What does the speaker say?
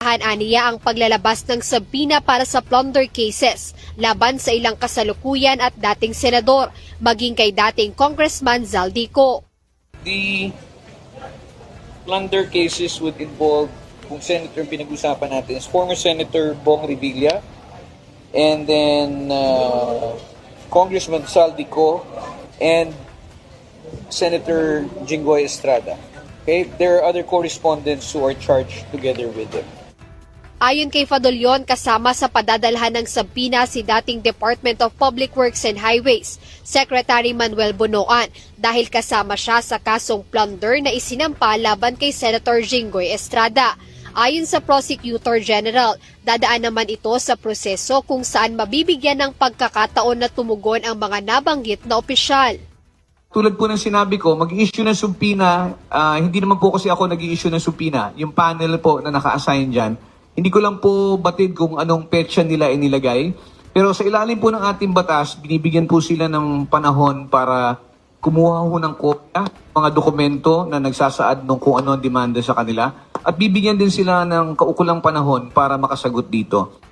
Aniya ang paglalabas ng sabina para sa plunder cases laban sa ilang kasalukuyan at dating senador, maging kay dating Congressman Zaldico. The plunder cases would involve, kung senator pinag-usapan natin, is former Senator Bong Revilla, and then Congressman Zaldico, and Senator Jinggoy Estrada. Okay? There are other correspondents who are charged together with them. Ayon kay Fadolyon, kasama sa padadalhan ng sabina si dating Department of Public Works and Highways, Secretary Manuel Bonoan, dahil kasama siya sa kasong plunder na isinampa laban kay Senator Jinggoy Estrada. Ayon sa Prosecutor General, dadaan naman ito sa proseso kung saan mabibigyan ng pagkakataon na tumugon ang mga nabanggit na opisyal. Tulad po ng sinabi ko, mag-i-issue ng subpoena, hindi naman po kasi ako nag-i-issue ng subpoena. Yung panel po na naka-assign dyan, hindi ko lang po batid kung anong petsa nila inilagay. Pero sa ilalim po ng ating batas, binibigyan po sila ng panahon para kumuha ho ng kopya, mga dokumento na nagsasaad ng kung ano ang demanda sa kanila. At bibigyan din sila ng kaukulang panahon para makasagot dito.